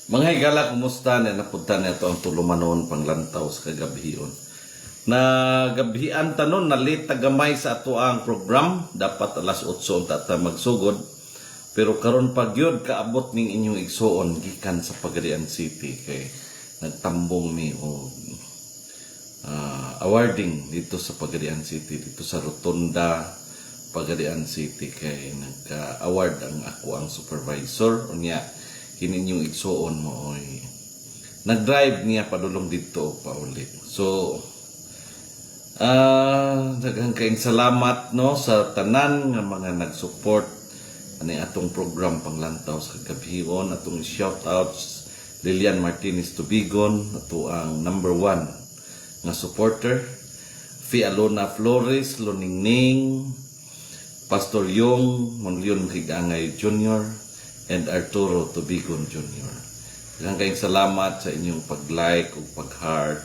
Mga higala, kumusta na napunta na ito ang tulumanon panglantaw sa kagabihion. Na gabihan tanon na late tagamay sa ato ang program, dapat alas 8 tata magsugod. Pero karon pag yun, kaabot ning inyong igsuon gikan sa Pagadian City kay nagtambong mi o awarding dito sa Pagadian City, dito sa Rotunda Pagadian City kay nagka-award ang ako ang supervisor unya kininyong igsuon mo oy nag-drive niya padulong dito pa ulit. So daghang kaayong salamat no sa tanan nga mga nag-support ani atong program panglantaw sa kagabihion. Atong shoutouts Lilian Martinez Tubigon, ato ang number 1 nga supporter, Fia Alona Flores Loningning, Pastor Yong Monleon Higangay Jr. and Arturo Tubigon Jr. Daghang kaayong salamat sa inyong pag-like o pag-heart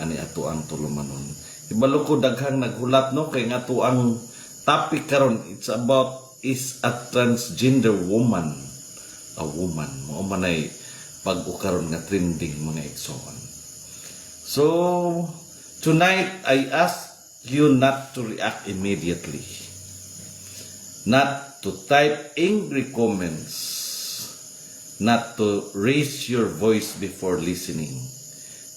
ani ato ang tulumanon. Ibalo ko daghang naghulat no kay nga ato ang topic karon, it's about is a transgender woman, a woman mo manay pag-ukaron nga trending mga igsoon. So tonight I ask you not to react immediately, not to type angry comments, not to raise your voice before listening,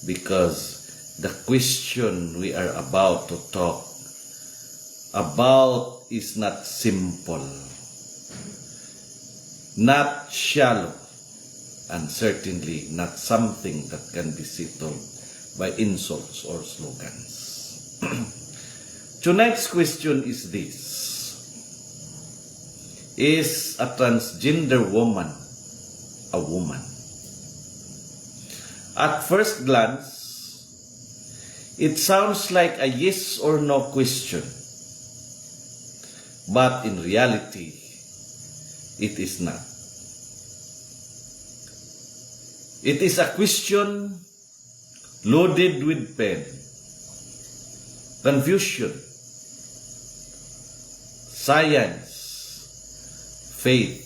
because the question we are about to talk about is not simple, not shallow, and certainly not something that can be settled by insults or slogans. Tonight's question is this: is a transgender woman a woman? At first glance, it sounds like a yes or no question. But in reality, it is not. It is a question loaded with pain, confusion, science, faith,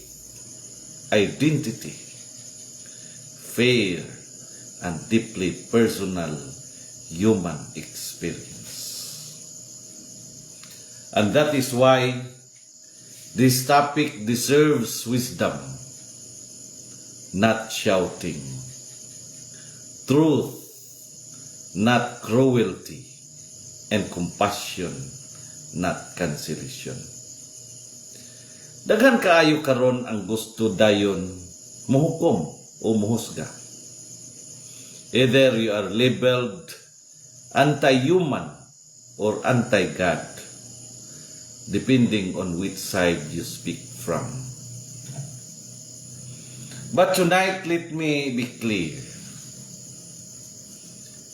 identity, fear, and deeply personal human experience. And that is why this topic deserves wisdom, not shouting, truth, not cruelty, and compassion, not cancellation. Daghan kaayo karon ang gusto dayon muhukom o muhusga. Either you are labeled anti-human or anti-God, depending on which side you speak from. But tonight, let me be clear.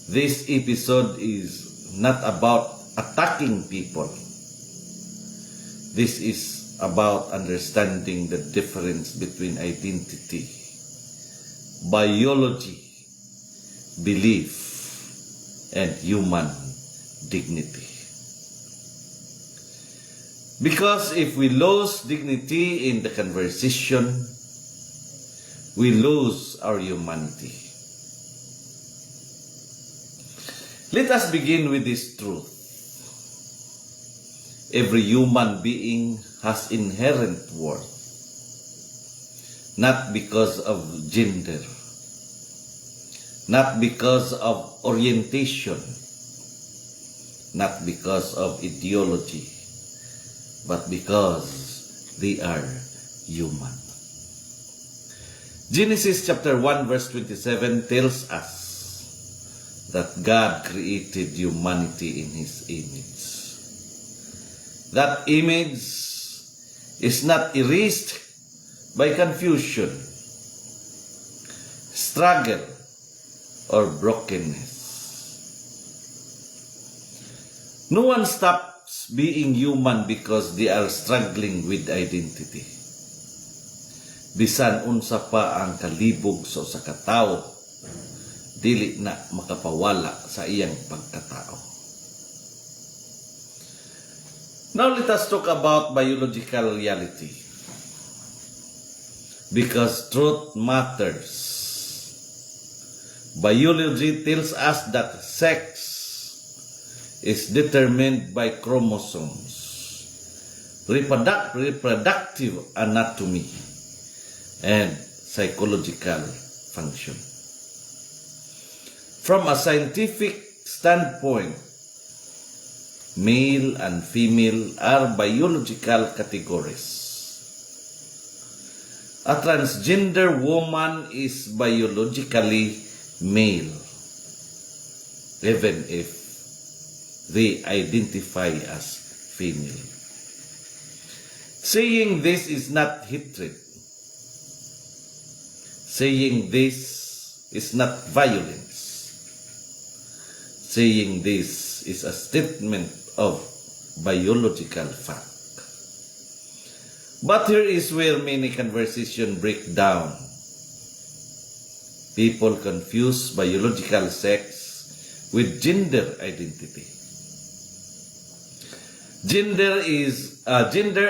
This episode is not about attacking people. This is about understanding the difference between identity, biology, belief, and human dignity. Because if we lose dignity in the conversation, we lose our humanity. Let us begin with this truth. Every human being has inherent worth, not because of gender, not because of orientation, not because of ideology, but because they are human. Genesis chapter 1 verse 27 tells us that God created humanity in His image. That image is not erased by confusion, struggle, or brokenness. No one stops being human because they are struggling with identity. Bisan unsa pa ang kalibog sa usa ka tawo, dili na makapawala sa iyang pagkatao. Now let us talk about biological reality. Because truth matters. Biology tells us that sex is determined by chromosomes, reproductive anatomy, and psychological function. From a scientific standpoint, male and female are biological categories. A transgender woman is biologically male, even if they identify as female. Saying this is not hatred. Saying this is not violence. Saying this is a statement of biological fact. But here is where many conversations break down. People confuse biological sex with gender identity. Gender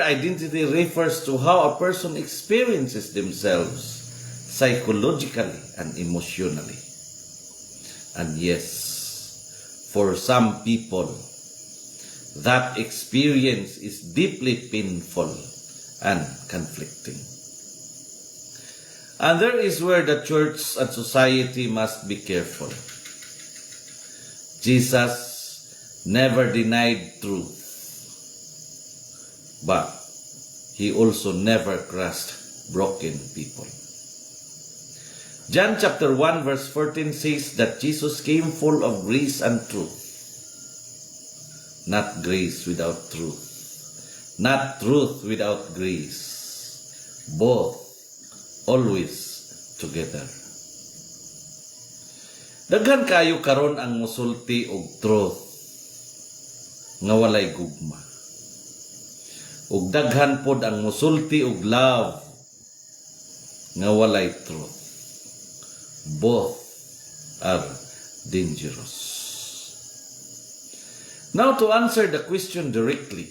identity refers to how a person experiences themselves psychologically and emotionally. And yes, for some people, that experience is deeply painful and conflicting. And there is where the church and society must be careful. Jesus never denied truth, but he also never crushed broken people. John chapter 1 verse 14 says that Jesus came full of grace and truth. Not grace without truth. Not truth without grace. Both always together. Daghan kayo karon ang musulti og truth nga walay gugma. Ug daghan pod ang musulti og love nga walay truth. Both are dangerous. Now to answer the question directly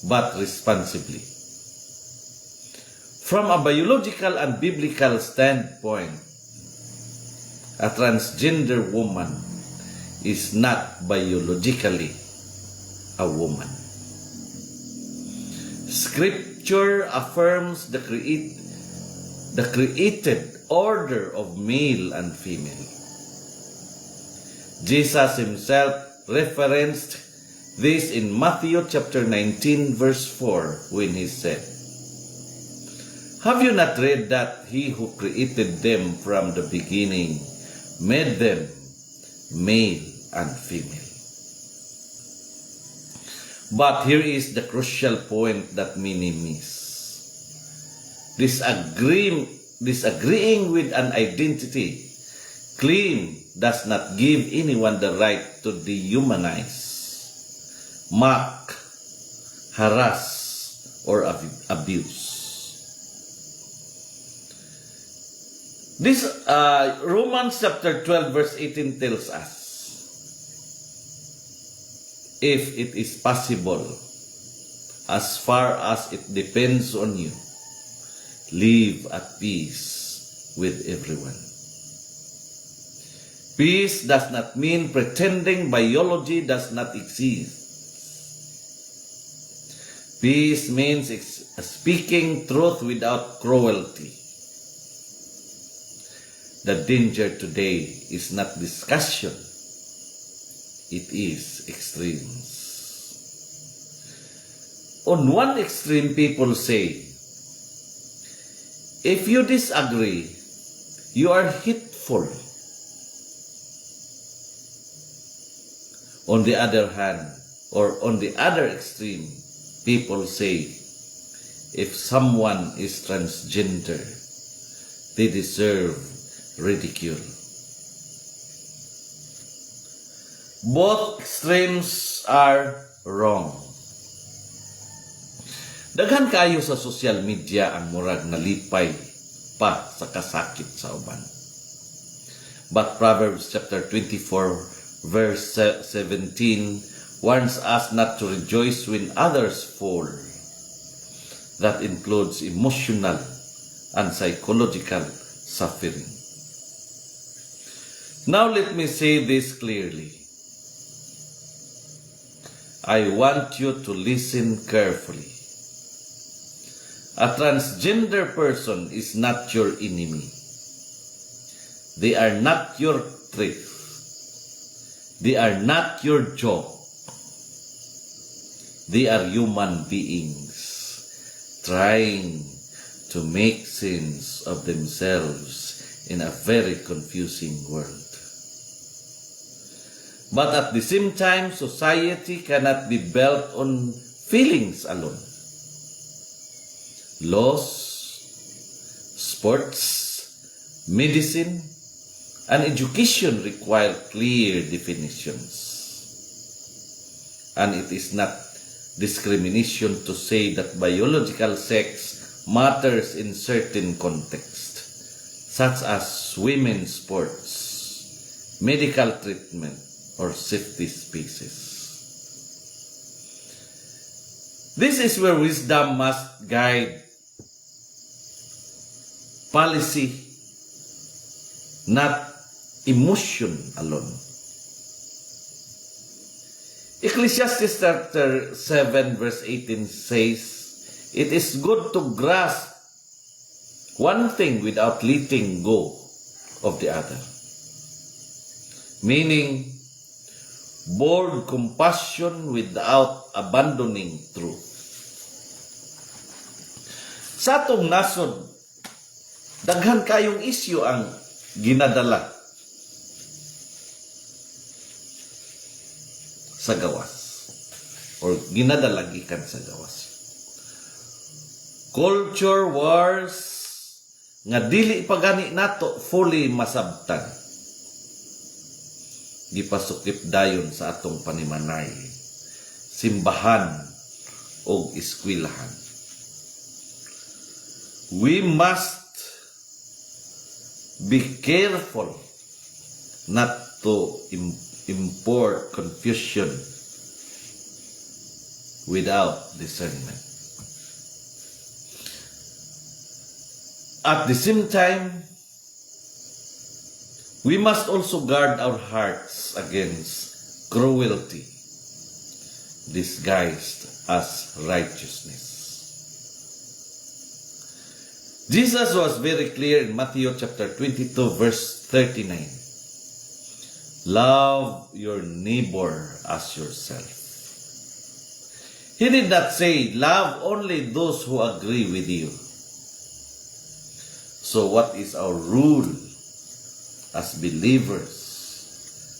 but responsibly. From a biological and biblical standpoint, a transgender woman is not biologically a woman. Scripture affirms the created order of male and female. Jesus himself referenced this in Matthew chapter 19 verse 4 when he said, "Have you not read that he who created them from the beginning made them male and female?" But here is the crucial point that many miss. Disagreeing with an identity claim does not give anyone the right to dehumanize, mock, harass, or abuse. This Romans chapter 12 verse 18 tells us, if it is possible, as far as it depends on you, live at peace with everyone. Peace does not mean pretending biology does not exist. Peace means speaking truth without cruelty. The danger today is not discussion, it is extremes. On one extreme, people say, if you disagree, you are hateful. On the other hand, or on the other extreme, people say, if someone is transgender, they deserve ridicule. Both extremes are wrong. Daghan kayo sa social media ang murag nalipay pa sa kasakit sa uban. But Proverbs chapter 24 verse 17 warns us not to rejoice when others fall. That includes emotional and psychological suffering. Now let me say this clearly. I want you to listen carefully. A transgender person is not your enemy. They are not your threat. They are not your joke. They are human beings trying to make sense of themselves in a very confusing world. But at the same time, society cannot be built on feelings alone. Laws, sports, medicine, and education require clear definitions. And it is not discrimination to say that biological sex matters in certain contexts, such as women's sports, medical treatment, or safety spaces. This is where wisdom must guide policy, not emotion alone. Ecclesiastes chapter 7 verse 18 says, "It is good to grasp one thing without letting go of the other." Meaning, bold compassion without abandoning truth. Sa atong nasod, daghan kayong isyu ang ginadala sa gawas or ginadala gikan sa gawas. Culture wars nga dili pa gani nato fully masabtan. Gipasukip dayon sa atong panimanay, simbahan o eskwelahan. We must be careful not to import confusion without discernment. At the same time, we must also guard our hearts against cruelty disguised as righteousness. Jesus was very clear in Matthew chapter 22 verse 39. Love your neighbor as yourself. He did not say, love only those who agree with you. So what is our rule as believers,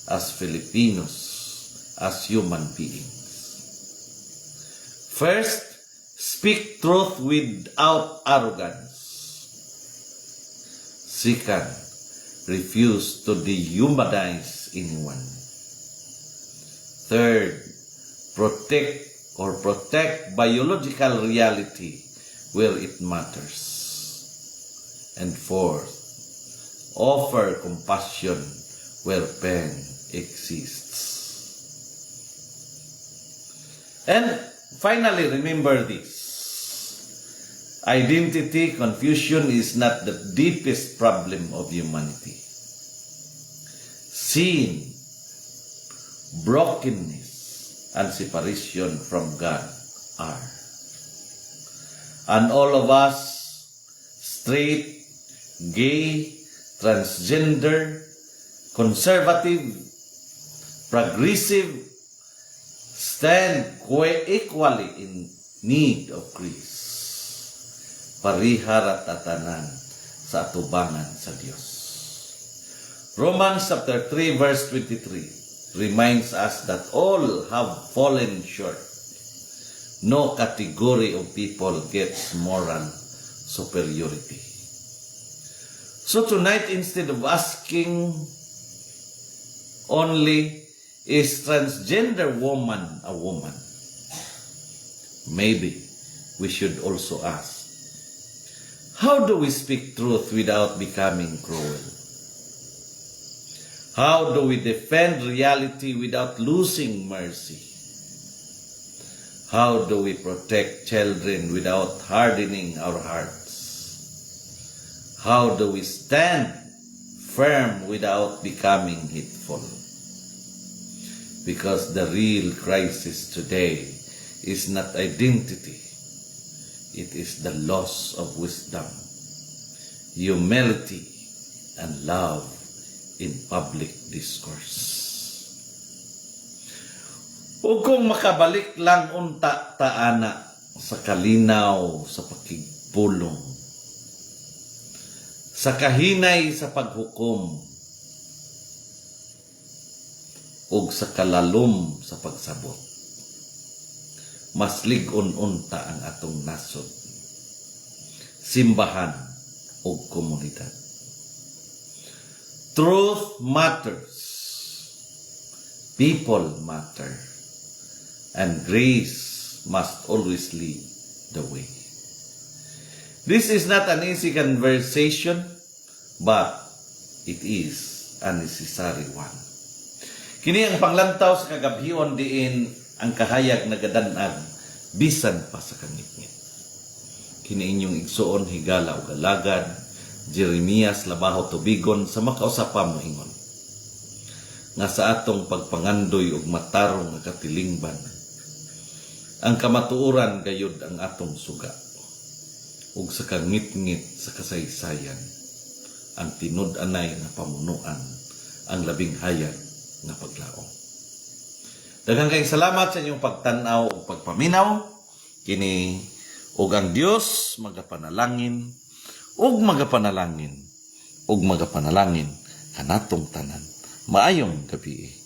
as Filipinos, as human beings? First, speak truth without arrogance. Second, refuse to dehumanize anyone. Third, protect biological reality where it matters. And fourth, offer compassion where pain exists. And finally, remember this. Identity confusion is not the deepest problem of humanity. Sin, brokenness, and separation from God are. And all of us, straight, gay, transgender, conservative, progressive, stand equally in need of grace. Pariharat tatanan sa atubangan sa Diyos. Romans chapter 3 verse 23 reminds us that all have fallen short. No category of people gets moral superiority. So tonight, instead of asking only, is transgender woman a woman? Maybe we should also ask, how do we speak truth without becoming cruel? How do we defend reality without losing mercy? How do we protect children without hardening our hearts? How do we stand firm without becoming hateful. Because the real crisis today is not identity. It is the loss of wisdom, humility, and love in public discourse. Ug kung makabalik lang unta taana sa kalinaw sa pakigpulong, sa kahinay sa paghukom, ug sa kalalom sa pagsabot, mas lig-on unta ang atong nasod, simbahan ug komunidad. Truth matters, people matter, and grace must always lead the way. This is not an easy conversation, but it is a necessary one. Kini ang panglantaw sa kagabhion diin ang kahayag nagadanag bisan pa sa kangitngit. Kini inyong igsuon higala ug alagad Jeremias Labaho Tubigon sa makausapam mo ingon nga sa atong pagpangandoy ug matarong nga katilingban, ang kamatuoran gayud ang atong suga, ug sa kangitngit sa kasaysayan ang tinud-anay nga pamunuan ang labing hayag nga paglaom. Daghang kayong salamat sa inyong pagtanaw ug pagpaminaw. Kini ug ang Dios magapanalangin ug magapanalangin kanatong tanan. Maayong gabi.